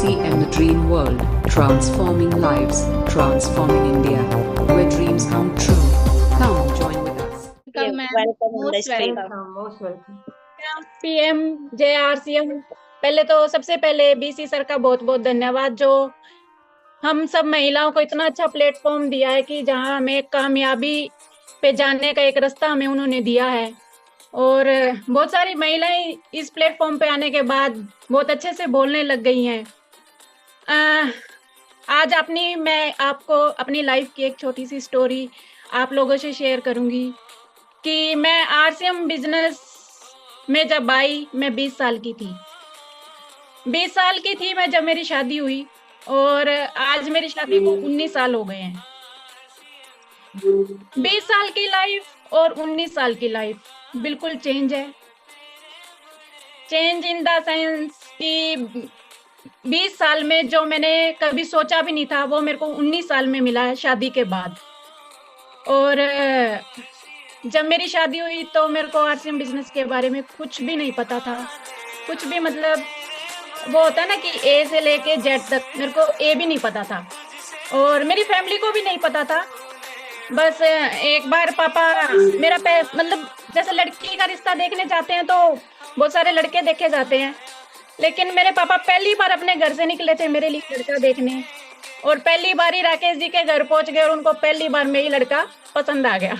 RCM The Dream World, transforming lives, transforming India, where dreams come true. Come join with us. Welcome, ma'am. Welcome in the Most stream. welcome. Most welcome. PM जय RCM. पहले तो सबसे पहले BC sir का बहुत बहुत धन्यवाद, जो हम सब महिलाओं को इतना अच्छा प्लेटफॉर्म दिया है कि जहां हमें कामयाबी पे जाने का एक रास्ता हमें उन्होंने दिया है। और बहुत सारी महिलाएं इस प्लेटफॉर्म पे आने के बाद बहुत अच्छे से बोलने लग गई हैं। आज मैं आपको अपनी लाइफ की एक छोटी सी स्टोरी आप लोगों से शेयर करूंगी कि मैं आरसीएम बिजनेस में जब आई, मैं 20 साल की थी। 20 साल की थी मैं जब मेरी शादी हुई, और आज मेरी शादी को 19 साल हो गए हैं। 20 साल की लाइफ और 19 साल की लाइफ बिल्कुल चेंज है। चेंज इन द सेंस कि 20 साल में जो मैंने कभी सोचा भी नहीं था, वो मेरे को 19 साल में मिला है शादी के बाद। और जब मेरी शादी हुई तो मेरे को आरसीएम बिजनेस के बारे में कुछ भी नहीं पता था। कुछ भी, मतलब वो होता है ना कि ए से लेके जेड तक, मेरे को ए भी नहीं पता था और मेरी फैमिली को भी नहीं पता था। बस एक बार पापा मेरा मतलब जैसे लड़की का रिश्ता देखने जाते हैं तो बहुत सारे लड़के देखे जाते हैं, लेकिन मेरे पापा पहली बार अपने घर से निकले थे मेरे लिए लड़का देखने, और पहली बार ही राकेश जी के घर पहुंच गए और उनको पहली बार में ही लड़का पसंद आ गया।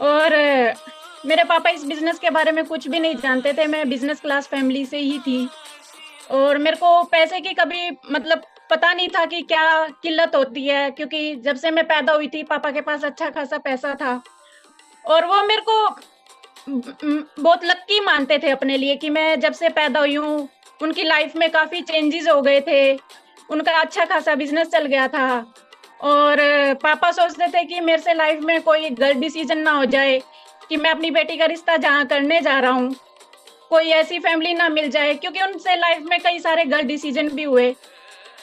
और मेरे पापा इस बिजनेस के बारे में कुछ भी नहीं जानते थे। मैं बिजनेस क्लास फैमिली से ही थी और मेरे को पैसे की कभी मतलब पता नहीं था कि क्या किल्लत होती है, क्योंकि जब से मैं पैदा हुई थी पापा के पास अच्छा खासा पैसा था और वो मेरे को बहुत लक्की मानते थे अपने लिए कि मैं जब से पैदा हुई हूँ उनकी लाइफ में काफी चेंजेस हो गए थे, उनका अच्छा खासा बिजनेस चल गया था। और पापा सोचते थे कि मेरे से लाइफ में कोई गलत डिसीजन ना हो जाए, कि मैं अपनी बेटी का रिश्ता जहाँ करने जा रहा हूँ कोई ऐसी फैमिली ना मिल जाए, क्योंकि उनसे लाइफ में कई सारे गलत डिसीजन भी हुए,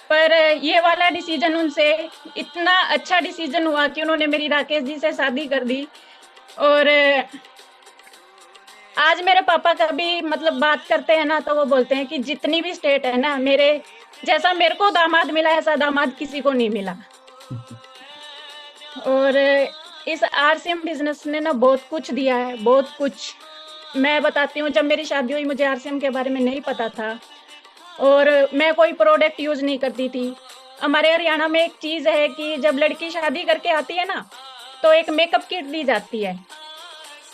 पर ये वाला डिसीजन उनसे इतना अच्छा डिसीजन हुआ कि उन्होंने मेरी राकेश जी से शादी कर दी। और आज मेरे पापा कभी मतलब बात करते हैं ना तो वो बोलते हैं कि जितनी भी स्टेट है ना, मेरे जैसा मेरे को दामाद मिला ऐसा दामाद किसी को नहीं मिला। और इस आरसीएम बिजनेस ने ना बहुत कुछ दिया है, बहुत कुछ। मैं बताती हूँ, जब मेरी शादी हुई मुझे आरसीएम के बारे में नहीं पता था और मैं कोई प्रोडक्ट यूज नहीं करती थी। हमारे हरियाणा में एक चीज है कि जब लड़की शादी करके आती है ना तो एक मेकअप किट दी जाती है।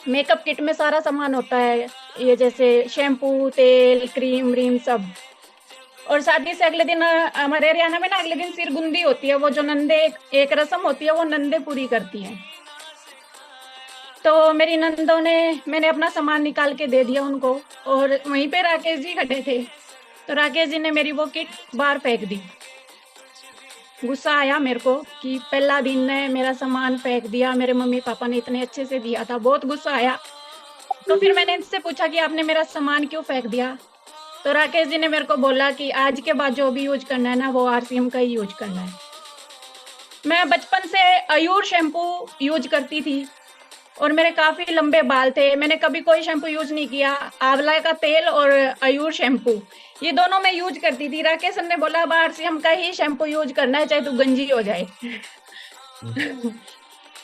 मेकअप किट में सारा सामान होता है, ये जैसे शैम्पू, तेल, क्रीम व्रीम सब। और शादी से अगले दिन हमारे हरियाणा में ना अगले दिन सिरगुंदी होती है, वो जो नंदे एक रस्म होती है वो नंदे पूरी करती हैं। तो मेरी नंदों ने मैंने अपना सामान निकाल के दे दिया उनको, और वहीं पे राकेश जी खड़े थे तो राकेश जी ने मेरी वो किट बाहर फेंक दी। गुस्सा आया मेरे को कि पहला दिन ने मेरा सामान फेंक दिया, मेरे मम्मी पापा ने इतने अच्छे से दिया था, बहुत गुस्सा आया। तो फिर मैंने इनसे पूछा कि आपने मेरा सामान क्यों फेंक दिया, तो राकेश जी ने मेरे को बोला कि आज के बाद जो भी यूज करना है ना वो आरसीएम का ही यूज करना है। मैं बचपन से अयूर शैम्पू यूज करती थी और मेरे काफी लंबे बाल थे, मैंने कभी कोई शैम्पू यूज नहीं किया। आंवला का तेल और अयूर शैम्पू ये दोनों मैं यूज करती थी। राकेश सर ने बोला अब आरसीएम का ही शैम्पू यूज करना है चाहे तू गंजी हो जाए।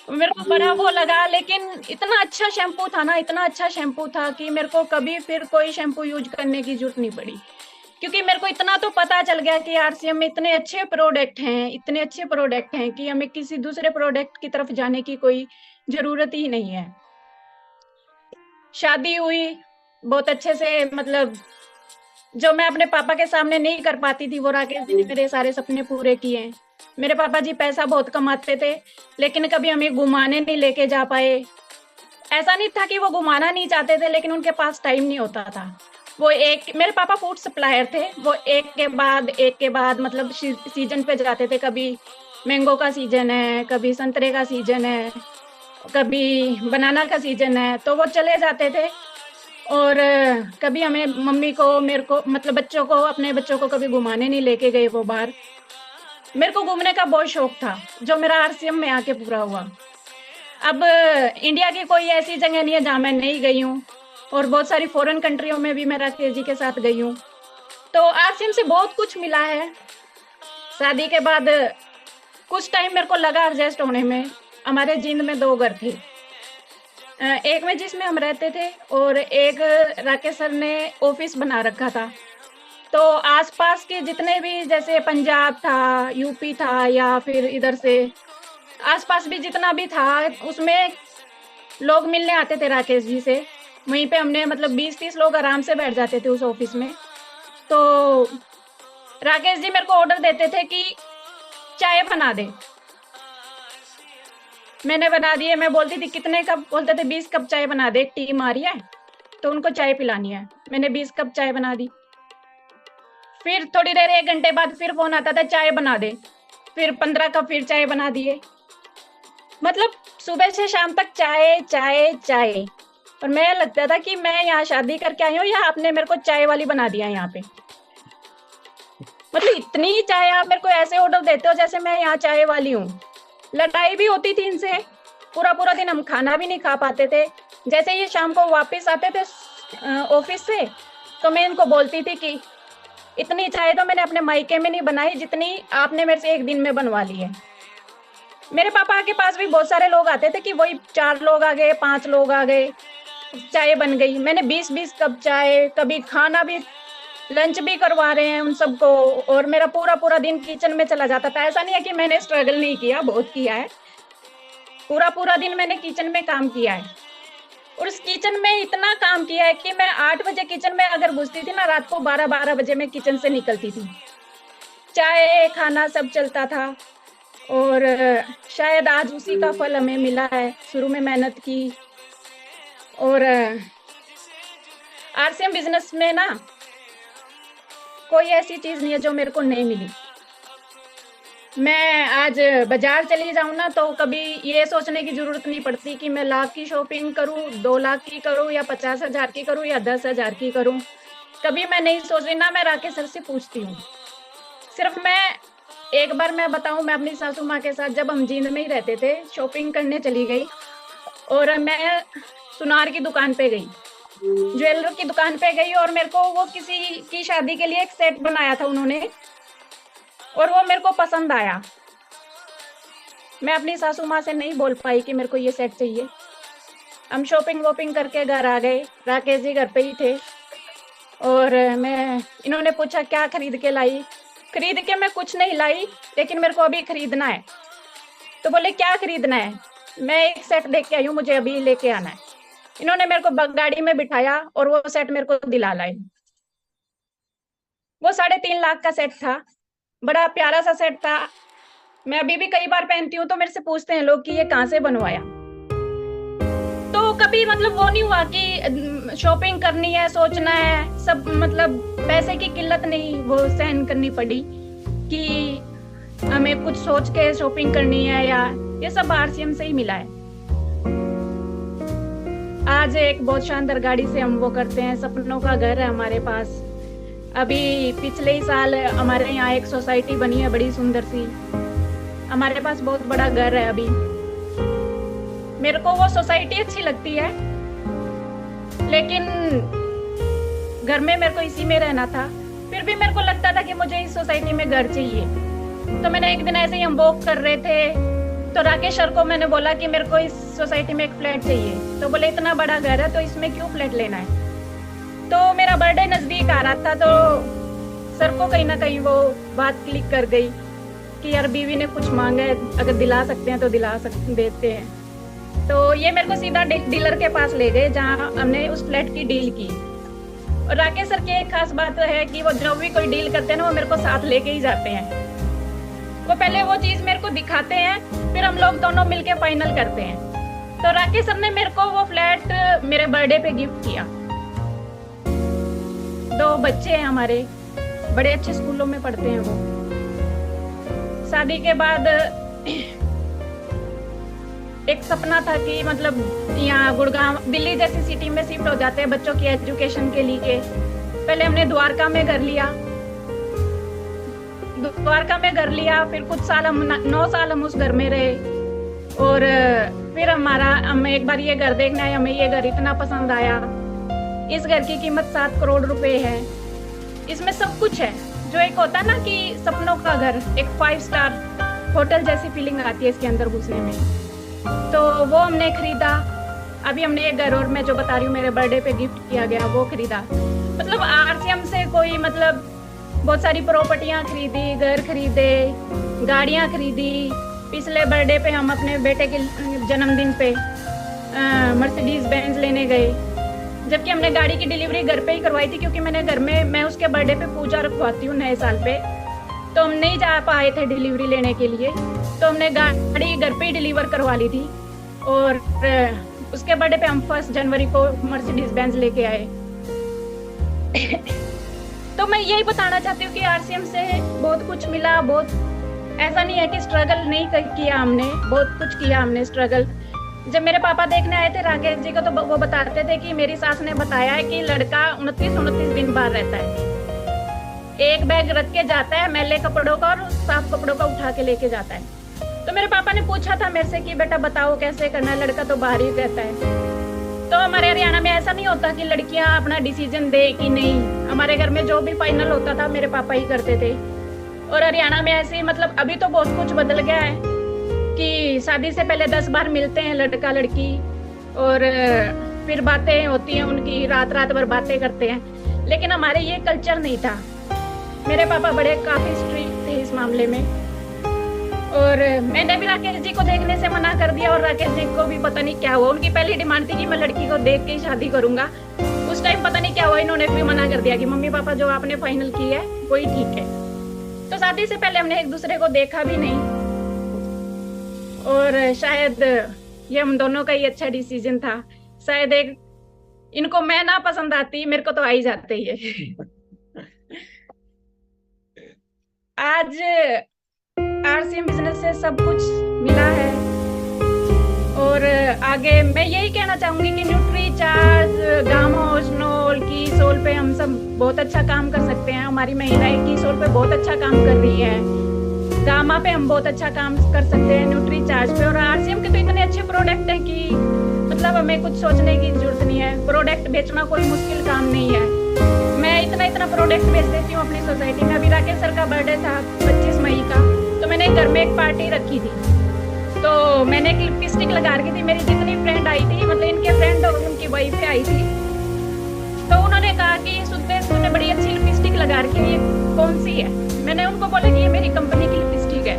मेरे को बड़ा वो लगा, लेकिन इतना अच्छा शैम्पू था ना, इतना अच्छा शैम्पू था कि मेरे को कभी फिर कोई शैम्पू यूज करने की जरूरत नहीं पड़ी, क्योंकि मेरे को इतना तो पता चल गया कि आरसीएम में इतने अच्छे प्रोडक्ट हैं, इतने अच्छे प्रोडक्ट हैं कि हमें किसी दूसरे प्रोडक्ट की तरफ जाने की कोई जरूरत ही नहीं है। शादी हुई बहुत अच्छे से, मतलब जो मैं अपने पापा के सामने नहीं कर पाती थी वो राकेश जी ने मेरे सारे सपने पूरे किए। मेरे पापा जी पैसा बहुत कमाते थे लेकिन कभी हमें घुमाने नहीं लेके जा पाए। ऐसा नहीं था कि वो घुमाना नहीं चाहते थे, लेकिन उनके पास टाइम नहीं होता था। वो मेरे पापा फूड सप्लायर थे, वो एक के बाद मतलब सीजन पे जाते थे। कभी मैंगो का सीजन है, कभी संतरे का सीजन है, कभी बनाना का सीजन है, तो वो चले जाते थे। और कभी हमें मम्मी को मेरे को मतलब बच्चों को अपने बच्चों को कभी घुमाने नहीं लेके गए वो बाहर। मेरे को घूमने का बहुत शौक था जो मेरा आरसीएम में आके पूरा हुआ। अब इंडिया की कोई ऐसी जगह नहीं है जहाँ मैं नहीं गई हूँ, और बहुत सारी फॉरेन कंट्रियों में भी मैं राकेश जी के साथ गई हूँ। तो आरसीएम से बहुत कुछ मिला है। शादी के बाद कुछ टाइम मेरे को लगा एडजस्ट होने में। हमारे जींद में 2 घर थे, एक में जिसमें हम रहते थे और एक राकेश सर ने ऑफिस बना रखा था। तो आसपास के जितने भी, जैसे पंजाब था, यूपी था, या फिर इधर से आसपास भी जितना भी था, उसमें लोग मिलने आते थे राकेश जी से। वहीं पे हमने मतलब 20-30 लोग आराम से बैठ जाते थे उस ऑफिस में। तो राकेश जी मेरे को ऑर्डर देते थे कि चाय बना दे। मैंने बना दिए। मैं बोलती थी कितने कप, बोलते थे 20 कप चाय बना दे, एक टीम आ रही है तो उनको चाय पिलानी है। मैंने 20 कप चाय बना दी। फिर थोड़ी देर, 1 घंटे बाद फिर फोन आता था चाय बना दे। फिर 15 कप फिर चाय बना दिए। मतलब सुबह से शाम तक चाय चाय चाय। और मैं लगता था कि मैं यहाँ शादी करके आई हूँ या आपने मेरे को चाय वाली बना दिया यहाँ पे। मतलब इतनी चाय आप मेरे को ऐसे ऑर्डर देते हो जैसे मैं यहाँ चाय वाली हूँ। लड़ाई भी होती थी इनसे। पूरा पूरा दिन हम खाना भी नहीं खा पाते थे। जैसे ये शाम को वापस आते थे ऑफिस से, तो मैं इनको बोलती थी कि इतनी चाय तो मैंने अपने मायके में नहीं बनाई जितनी आपने मेरे से एक दिन में बनवा ली है। मेरे पापा के पास भी बहुत सारे लोग आते थे कि वही 4 लोग आ गए, 5 लोग आ गए, चाय बन गई। मैंने 20-20 कप चाय, कभी खाना भी, लंच भी करवा रहे हैं उन सबको। और मेरा पूरा पूरा दिन किचन में चला जाता था। ऐसा नहीं है कि मैंने स्ट्रगल नहीं किया, बहुत किया है। पूरा पूरा दिन मैंने किचन में काम किया है। और उस किचन में इतना काम किया है कि मैं 8 बजे किचन में अगर घुसती थी ना, रात को 12-12 बजे मैं किचन से निकलती थी। चाय खाना सब चलता था। और शायद आज उसी का फल हमें मिला है। शुरू में मेहनत की। और आरसीएम बिजनेस में ना कोई ऐसी चीज नहीं है जो मेरे को नहीं मिली। मैं आज बाजार चली जाऊं ना, तो कभी ये सोचने की जरूरत नहीं पड़ती कि मैं लाख की शॉपिंग करूं, 2 लाख की करूं, या 50,000 की करूं, या 10,000 की करूं। कभी मैं नहीं सोच रही ना। मैं राकेश सर से पूछती हूँ। सिर्फ मैं एक बार मैं बताऊं, मैं अपनी सासू माँ के साथ जब हम जींद में ही रहते थे, शॉपिंग करने चली गई। और मैं सुनार की दुकान पे गई, ज्वेलर की दुकान पे गई। और मेरे को वो किसी की शादी के लिए एक सेट बनाया था उन्होंने, और वो मेरे को पसंद आया। मैं अपनी सासू माँ से नहीं बोल पाई कि मेरे को ये सेट चाहिए। हम शॉपिंग वॉपिंग करके घर आ गए। राकेश जी घर पे ही थे। और इन्होंने पूछा क्या खरीद के लाई। खरीद के मैं कुछ नहीं लाई, लेकिन मेरे को अभी खरीदना है। तो बोले क्या खरीदना है। मैं एक सेट देख के आई हूँ, मुझे अभी लेके आना है। इन्होंने मेरे को गाड़ी में बिठाया और वो सेट मेरे को दिला लाए। वो 3.5 लाख का सेट था। बड़ा प्यारा सा सेट था। मैं अभी भी कई बार पहनती हूँ तो मेरे से पूछते हैं लोग कि ये कहाँ से बनवाया। तो कभी मतलब वो नहीं हुआ कि शॉपिंग करनी है, सोचना है सब, मतलब पैसे की किल्लत नहीं वो सहन करनी पड़ी कि हमें कुछ सोच के शॉपिंग करनी है, या ये सब आरसीएम से ही मिला है। आज एक बहुत शानदार गाड़ी से हम वो करते हैं। सपनों का घर है हमारे पास। अभी पिछले ही साल हमारे यहाँ एक सोसाइटी बनी है बड़ी सुंदर सी। हमारे पास बहुत बड़ा घर है अभी। मेरे को वो सोसाइटी अच्छी लगती है, लेकिन घर में मेरे को इसी में रहना था। फिर भी मेरे को लगता था कि मुझे इस सोसाइटी में घर चाहिए। तो मैंने एक दिन ऐसे ही हम वॉक कर रहे थे, तो राकेश सर को मैंने बोला कि मेरे को इस सोसाइटी में एक फ्लैट चाहिए। तो बोले इतना बड़ा घर है तो इसमें क्यों फ्लैट लेना है। तो मेरा बर्थडे नजदीक आ रहा था, तो सर को कहीं ना कहीं वो बात क्लिक कर गई कि यार बीवी ने कुछ मांगा है, अगर दिला सकते हैं तो देते हैं। तो ये मेरे को सीधा डीलर के पास ले गए जहाँ हमने उस फ्लैट की डील की। और राकेश सर की एक खास बात है कि वो जब भी कोई डील करते हैं ना, वो मेरे को साथ लेके ही जाते हैं। वो पहले वो चीज मेरे को दिखाते हैं, फिर हम लोग दोनों मिलके फाइनल करते हैं। तो राकेश सर ने मेरे को वो फ्लैट मेरे बर्थडे पे गिफ्ट किया। 2 बच्चे हैं हमारे, बड़े अच्छे स्कूलों में पढ़ते हैं वो। शादी के बाद एक सपना था कि मतलब यहाँ गुड़गांव, दिल्ली जैसी सिटी में शिफ्ट हो जाते हैं बच्चों की एजुकेशन के लिए। पहले हमने द्वारका में घर लिया। फिर कुछ साल, हम 9 साल हम उस घर में रहे। और फिर हम एक बार ये घर देखने आए। हमें ये घर इतना पसंद आया। इस घर की कीमत 7 करोड़ रुपए है। इसमें सब कुछ है। जो एक होता है ना कि सपनों का घर, एक 5 स्टार होटल जैसी फीलिंग आती है इसके अंदर घुसने में। तो वो हमने खरीदा। अभी हमने एक घर और मैं जो बता रही हूँ मेरे बर्थडे पे गिफ्ट किया गया वो खरीदा। मतलब आरसीएम से कोई मतलब बहुत सारी प्रॉपर्टियां खरीदी, घर खरीदे, गाड़ियां खरीदी। पिछले बर्थडे पे हम अपने बेटे के जन्मदिन पे मर्सिडीज बेंज लेने गए, जबकि हमने गाड़ी की डिलीवरी घर पे ही करवाई थी, क्योंकि मैंने घर में मैं उसके बर्थडे पे पूजा रखवाती हूँ नए साल पे। तो हम नहीं जा पाए थे डिलीवरी लेने के लिए, तो हमने गाड़ी घर पे ही डिलीवर करवा ली थी। और उसके बर्थडे पे हम 1 जनवरी को मर्सिडीज बेंज लेके आए। तो मैं यही बताना चाहती हूँ कि आरसीएम से बहुत कुछ मिला। बहुत ऐसा नहीं है कि स्ट्रगल नहीं किया हमने, बहुत कुछ किया हमने स्ट्रगल। जब मेरे पापा देखने आए थे राकेश जी को, तो वो बताते थे कि मेरी सास ने बताया है कि लड़का 29 दिन बाहर रहता है, एक बैग रख के जाता है मैले कपड़ों का और साफ कपड़ों का उठा के लेके जाता है। तो मेरे पापा ने पूछा था मेरे से कि बेटा बताओ कैसे करना है, लड़का तो बाहर ही रहता है। तो हमारे हरियाणा में ऐसा नहीं होता कि लड़कियां अपना डिसीजन दे कि नहीं, हमारे घर में जो भी फाइनल होता था मेरे पापा ही करते थे। और हरियाणा में ऐसे मतलब अभी तो बहुत कुछ बदल गया है कि शादी से पहले 10 बार मिलते हैं लड़का लड़की, और फिर बातें होती हैं उनकी, रात रात भर बातें करते हैं। लेकिन हमारे ये कल्चर नहीं था। मेरे पापा बड़े काफी स्ट्रिक्ट थे इस मामले में। और मैंने भी राकेश जी को देखने से मना कर दिया, और राकेश जी को भी पता नहीं क्या हुआ, उनकी पहली डिमांड थी कि मैं लड़की को देख के ही शादी करूंगा। उस टाइम पता नहीं क्या हुआ, इन्होंने भी मना कर दिया कि मम्मी पापा जो आपने फाइनल की है वही ठीक है। तो शादी से पहले हमने एक दूसरे को देखा भी नहीं, और शायद ये हम दोनों का ही अच्छा डिसीजन था। शायद एक इनको मैं ना पसंद आती, मेरे को तो आ ही जाते ही है। आज आरसीएम बिजनेस से सब कुछ मिला है। और आगे मैं यही कहना चाहूंगी कि न्यूट्री चार्ज, गामा, स्नोल की सोल पे हम सब बहुत अच्छा काम कर सकते हैं। हमारी महिलाएं की सोल पे बहुत अच्छा काम कर रही है, गामा पे हम बहुत अच्छा काम कर सकते हैं, न्यूट्री चार्ज पे। और आरसीएम के तो इतने अच्छे प्रोडक्ट हैं कि मतलब हमें कुछ सोचने की जरूरत नहीं है। प्रोडक्ट बेचना कोई मुश्किल काम नहीं है। मैं इतना प्रोडक्ट बेच देती हूँ अपनी सोसाइटी में। अभी राकेश सर का बर्थडे था 25 मई का, तो मैंने घर में एक पार्टी रखी थी, तो मैंने एक लिपस्टिक लगा रखी थी। मेरी जितनी फ्रेंड आई थी, मतलब इनके फ्रेंड और उनकी वाइफ आई थी, तो उन्होंने कहा कि सुदेश तूने बड़ी अच्छी लिपस्टिक लगा रखी है, ये कौन सी है? मैंने उनको बोला कि ये मेरी कंपनी की लिपस्टिक है।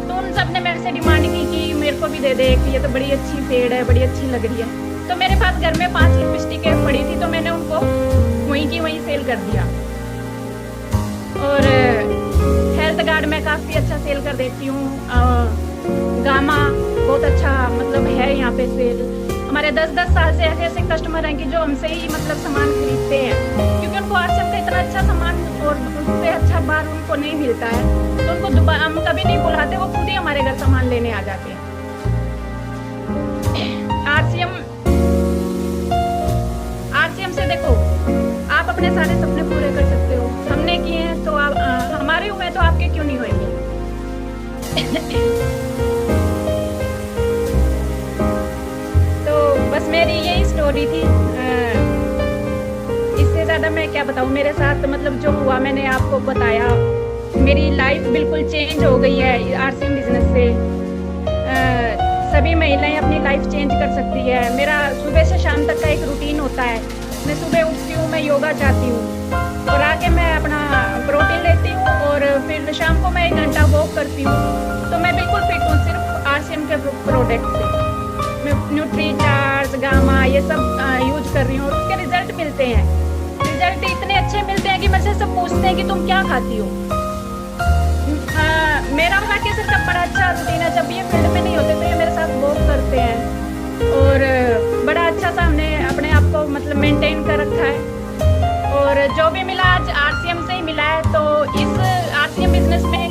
तो उन सब ने मेरे से डिमांड की कि मेरे को भी दे दे, कि ये तो बड़ी अच्छी शेड है, बड़ी अच्छी लग रही है। तो मेरे पास घर में 5 लिपस्टिकें पड़ी थी, तो मैंने उनको वहीं की वहीं सेल कर दिया। और हेल्थ गार्ड में काफी अच्छा सेल कर देती हूँ। गामा बहुत अच्छा मतलब है यहाँ पे सेल। हमारे 10-10 साल से ऐसे कस्टमर हैं कि जो हमसे ही मतलब सामान खरीदते हैं, क्योंकि उनको आरसीएम का इतना अच्छा सामान और उससे अच्छा बार उनको नहीं मिलता है। तो उनको हम कभी नहीं बुलाते, वो खुद ही हमारे घर सामान लेने आ जाते हैं। आरसीएम से देखो आप अपने सारे सपने पूरे कर सकते हो। हमने किए हैं तो आप हमारे हुए तो आपके क्यों नहीं होंगे? तो बस मेरी यही स्टोरी थी। इससे ज्यादा मैं क्या बताऊं। मेरे साथ मतलब जो हुआ मैंने आपको बताया। मेरी लाइफ बिल्कुल चेंज हो गई है आरसीएम बिजनेस से। सभी महिलाएं अपनी लाइफ चेंज कर सकती है। मेरा सुबह से शाम तक का एक रूटीन होता है। मैं सुबह उठती हूँ, मैं योगा जाती हूँ और आके मैं अपना प्रोटीन लेती हूँ, और फिर शाम को मैं 1 घंटा वॉक करती हूँ। तो मैं बिल्कुल फिट हूँ सिर्फ आरसीएम के प्रोडक्ट से। मैं न्यूट्री चार्ज, गामा ये सब यूज कर रही हूँ, और उसके रिजल्ट मिलते हैं। रिजल्ट इतने अच्छे मिलते हैं कि मेरे से सब पूछते हैं कि तुम क्या खाती हो। मेरा राकेश सर का बड़ा अच्छा रूटीन है। जब ये फील्ड में नहीं होते तो ये मेरे साथ वॉक करते हैं, और बड़ा अच्छा सा हमने अपने आप को मतलब मेंटेन कर रखा है। और जो भी मिला आज आरसीएम से ही मिला है। तो इस आरसीएम बिजनेस में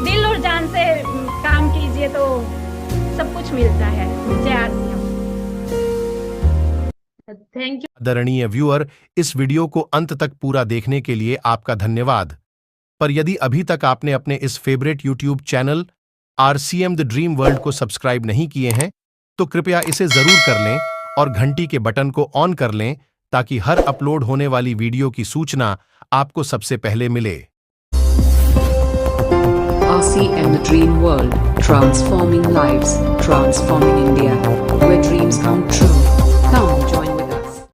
दिल और जान से काम कीजिए तो सब कुछ मिलता है। जय आरसीएम। Thank you. आदरणीय व्यूअर, इस वीडियो को अंत तक पूरा देखने के लिए आपका धन्यवाद। पर यदि अभी तक आपने अपने इस favourite YouTube channel RCM the dream world को सब्सक्राइब नहीं किए हैं, तो कृपया इसे जरूर कर लें और घंटी के बटन को ऑन कर लें, ताकि हर अपलोड होने वाली वीडियो की सूचना आपको सबसे पहले मिले। RCM The Dream World, transforming lives, transforming India.